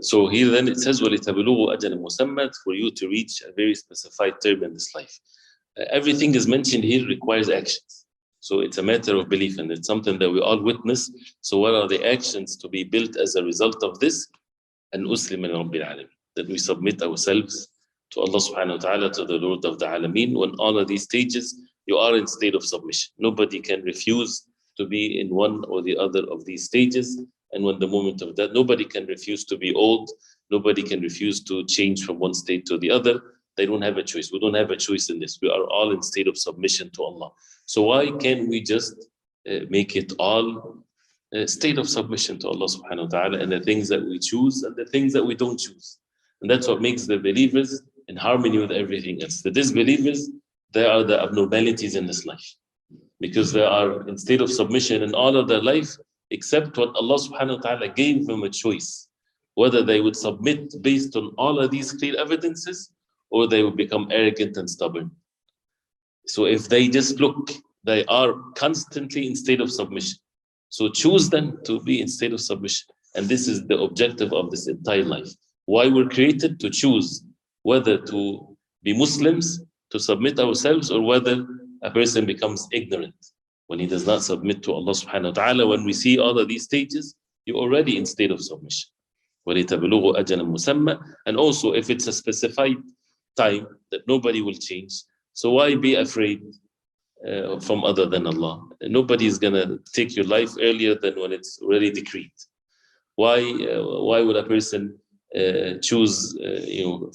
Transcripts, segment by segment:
So here then it says وَلِتَبْلُغُوا أَجَلًا مُسَمًّى, for you to reach a very specified term in this life. Everything is mentioned here requires actions. So it's a matter of belief, and it's something that we all witness. So what are the actions to be built as a result of this? أَنْ أُسْلِمَ لِرَبِّ الْعَالَمِينَ, that we submit ourselves to Allah subhanahu wa ta'ala, to the Lord of the Alameen. When all of these stages, you are in state of submission. Nobody can refuse to be in one or the other of these stages. And when the moment of that, nobody can refuse to be old. Nobody can refuse to change from one state to the other. They don't have a choice. We don't have a choice in this. We are all in state of submission to Allah. So why can't we just make it all a state of submission to Allah subhanahu wa ta'ala, and the things that we choose and the things that we don't choose? And that's what makes the believers in harmony with everything else. The disbelievers, they are the abnormalities in this life, because they are in state of submission in all of their life, except what Allah subhanahu wa ta'ala gave them a choice, whether they would submit based on all of these clear evidences, or they would become arrogant and stubborn. So if they just look, they are constantly in state of submission. So choose them to be in state of submission. And this is the objective of this entire life. Why we're created? To choose whether to be Muslims, to submit ourselves, or whether a person becomes ignorant when he does not submit to Allah subhanahu wa ta'ala. When we see all of these stages, you're already in state of submission. وَلِتَبْلُغُوا أَجَلًا مُسَمًّى. And also, if it's a specified time that nobody will change, so why be afraid from other than Allah? Nobody is going to take your life earlier than when it's already decreed. Why would a person choose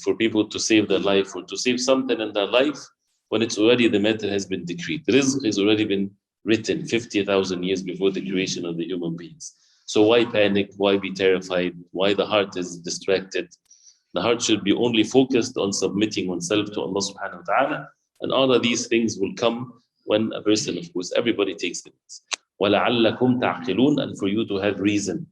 for people to save their life or to save something in their life when it's already, the matter has been decreed? Rizq has already been written 50,000 years before the creation of the human beings. So why panic? Why be terrified? Why the heart is distracted? The heart should be only focused on submitting oneself to Allah subhanahu wa ta'ala, and all of these things will come when a person, of course, everybody takes it. وَلَعَلَّكُمْ تَعْقِلُونَ, and for you to have reason.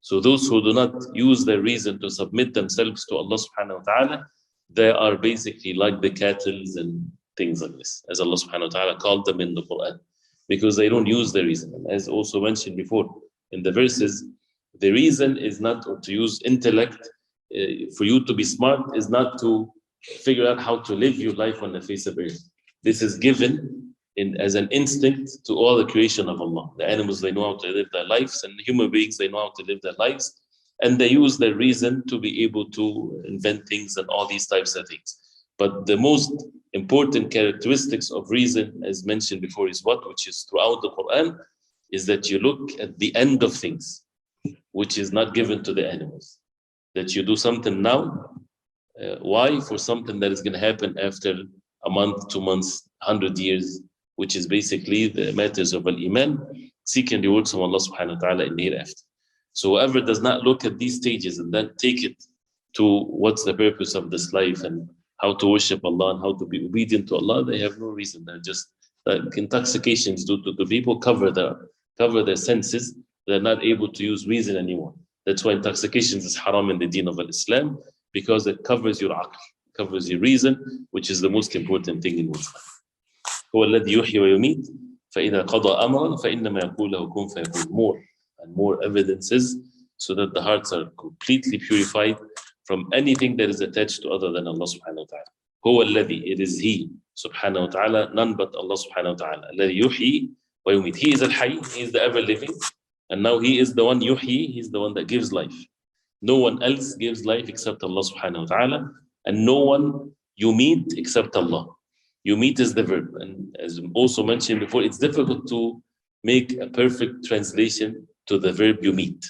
So those who do not use their reason to submit themselves to Allah subhanahu wa ta'ala, they are basically like the cattle and things like this, as Allah subhanahu wa ta'ala called them in the Quran, because they don't use their reason. And as also mentioned before in the verses, the reason is not, or to use intellect, for you to be smart is not to figure out how to live your life on the face of earth. This is given as an instinct to all the creation of Allah. The animals, they know how to live their lives, and the human beings, they know how to live their lives, and they use their reason to be able to invent things and all these types of things. But the most important characteristics of reason, as mentioned before, is what? Which is throughout the Quran, is that you look at the end of things, which is not given to the animals. That you do something now, why? For something that is going to happen after a month, 2 months, 100 years, which is basically the matters of al-Iman, seeking rewards from Allah subhanahu wa ta'ala in the hereafter. So whoever does not look at these stages and then take it to what's the purpose of this life and how to worship Allah and how to be obedient to Allah, they have no reason. They're just like intoxications due to the people cover their senses. They're not able to use reason anymore. That's why intoxications is haram in the deen of Islam, because it covers your aql, covers your reason, which is the most important thing in one's life. هو الذي يحيي ويميت فإذا قضى أمرا فإنما يقول له كن فيكون. More and more evidences, so that the hearts are completely purified from anything that is attached to other than Allah subhanahu wa ta'ala. هو الذي, it is He subhanahu wa ta'ala, none but Allah subhanahu wa ta'ala. الذي يحيي ويميت. He is al-Hayy, He is the ever living, and now He is the one yuhyi, He is the one that gives life. No one else gives life except Allah subhanahu wa ta'ala, and no one yumit except Allah. Yumit is the verb, and as also mentioned before, it's difficult to make a perfect translation to the verb yumit,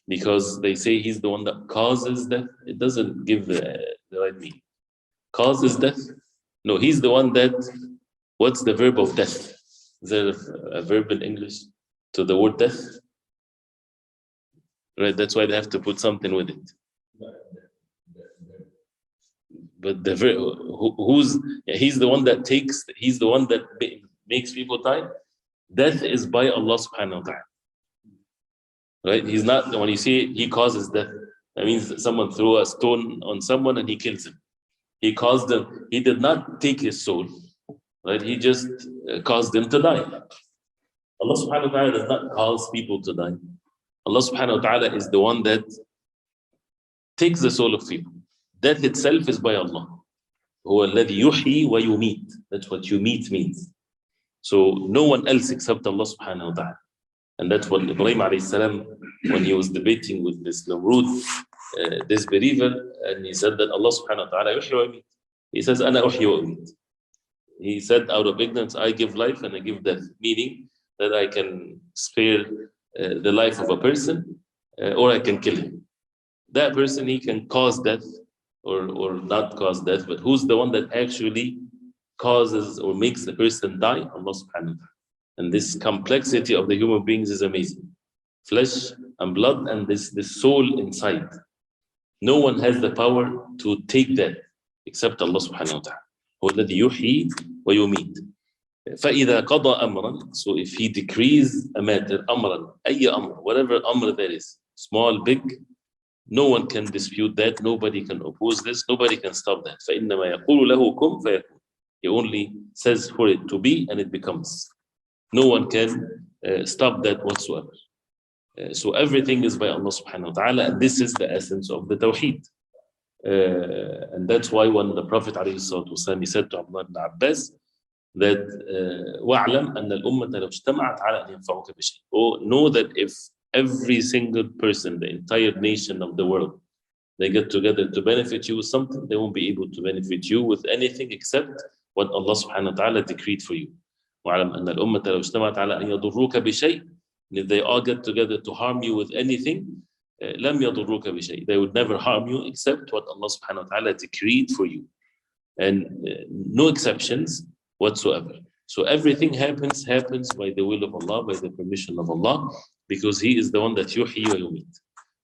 because they say He's the one that causes death. It doesn't give the right meaning. Causes death? No, He's the one that, what's the verb of death? Is there a verb in English to the word death? Right, that's why they have to put something with it. But the He's the one that takes, He's the one that makes people die. Death is by Allah subhanahu wa ta'ala. Right? He's not, when you say He causes death, that means that someone threw a stone on someone and He kills him. He caused them, He did not take his soul. Right? He just caused them to die. Allah subhanahu wa ta'ala does not cause people to die. Allah subhanahu wa ta'ala is the one that takes the soul of people. Death itself is by Allah. هو الذي يحيي ويميت. That's what yumit means. So no one else except Allah subhanahu wa ta'ala. And that's what Ibrahim alayhi salam, when he was debating with this Namrud, disbeliever, and he said that Allah subhanahu wa ta'ala yuhyi wa yumit. He says, أنا أحيي وأميت. He said, out of ignorance, I give life and I give death, meaning that I can spare the life of a person or I can kill him. That person, he can cause death or not cause death, but who's the one that actually causes or makes the person die? Allah subhanahu wa ta'ala. And this complexity of the human beings is amazing. Flesh and blood and this soul inside. No one has the power to take that except Allah subhanahu wa ta'ala. هو الذي يحيي ويميت. فإذا قضى أمرا, so if he decrees a matter, أمرا, أي أمر, whatever أمر there is, small, big, no one can dispute that, nobody can oppose this, nobody can stop that. فإنما يقول له كن فيكون. He only says for it to be and it becomes. No one can stop that whatsoever. So everything is by Allah subhanahu wa ta'ala, and this is the essence of the Tawheed. And that's why when the Prophet ﷺ, he said to Abdullah ibn Abbas that وَاعْلَمْ أَنَّ الْأُمَّةَ لَوْ اجْتَمَعَتْ عَلَى أَنْ يَنْفَعُكَ بِشَيْءٍ. Oh, know that if every single person, the entire nation of the world, they get together to benefit you with something, they won't be able to benefit you with anything except what Allah subhanahu wa ta'ala decreed for you. وَاعْلَمْ أَنَّ الْأُمَّةَ لَوْ اجْتَمَعَتْ عَلَى أَنْ يَضُرُّوكَ بِشَيْءٍ. And if they all get together to harm you with anything, لَمْ يَضُرُّوكَ بِشَيْءٍ. They would never harm you except what Allah subhanahu wa ta'ala decreed for you. And no exceptions whatsoever. So everything happens by the will of Allah, by the permission of Allah, because He is the one that yuhyi wa yumit.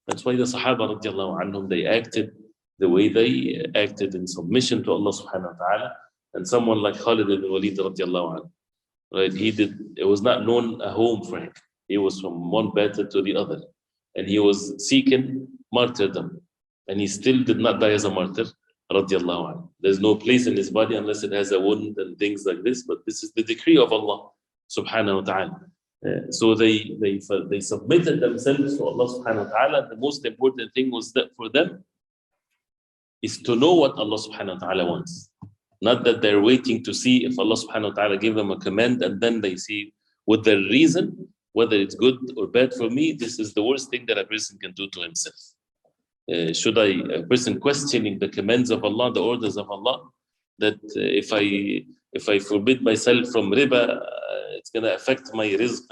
That's why the Sahaba radiallahu anhum, they acted the way they acted in submission to Allah subhanahu wa ta'ala. And someone like Khalid ibn Walid radiallahu anhu, right? It was not known a home for him. He was from one battle to the other. And he was seeking martyrdom. And he still did not die as a martyr, radiallahu anhu. There's no place in his body unless it has a wound and things like this, but this is the decree of Allah subhanahu wa ta'ala. So they submitted themselves to Allah subhanahu wa ta'ala. The most important thing was that for them is to know what Allah subhanahu wa ta'ala wants. Not that they're waiting to see if Allah subhanahu wa ta'ala gave them a command and then they see with their reason whether it's good or bad for me. This is the worst thing that a person can do to himself. A person questioning the commands of Allah, the orders of Allah, that if I forbid myself from riba, it's going to affect my rizq.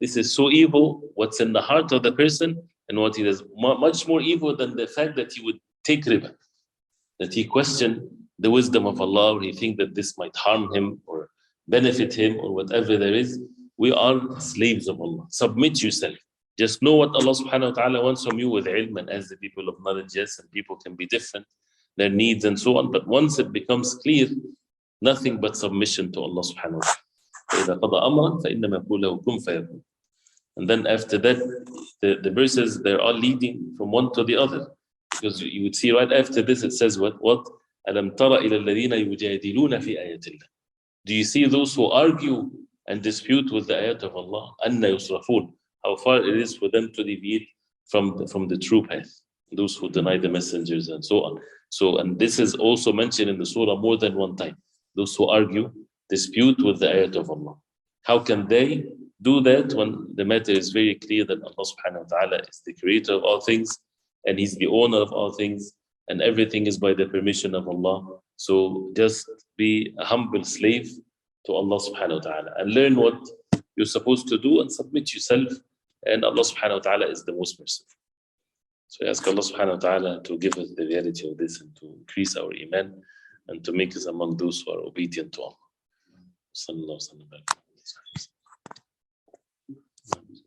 This is so evil, what's in the heart of the person, and what he does, much more evil than the fact that he would take riba, that he questioned the wisdom of Allah, or he think that this might harm him or benefit him or whatever there is. We are slaves of Allah. Submit yourself. Just know what Allah subhanahu wa ta'ala wants from you with ilm, and as the people of knowledge, yes, and people can be different, their needs and so on, but once it becomes clear, nothing but submission to Allah subhanahu wa ta'ala. فَإِذَا قَضَى أَمْرًا فَإِنَّمَا يَقُولُ لَهُ كُن فَيَكُونُ. And then after that, the verses, they're all leading from one to the other. Because you would see right after this, it says what? أَلَمْ تَرَ إِلَى الَّذِينَ يُجَادِلُونَ فِي آيَاتِ اللَّهِ. Do you see those who argue and dispute with the ayat of Allah? أَنَّ يُصْرَفُونَ. How far it is for them to deviate from the true path. Those who deny the messengers and so on. So, and this is also mentioned in the surah more than one time. Those who argue, dispute with the ayat of Allah. How can they do that when the matter is very clear that Allah subhanahu wa ta'ala is the creator of all things and He's the owner of all things and everything is by the permission of Allah. So just be a humble slave to Allah subhanahu wa ta'ala and learn what you're supposed to do and submit yourself, and Allah subhanahu wa ta'ala is the most merciful. So I ask Allah subhanahu wa ta'ala to give us the reality of this and to increase our iman and to make us among those who are obedient to Allah. Sallallahu alaihi wasallam.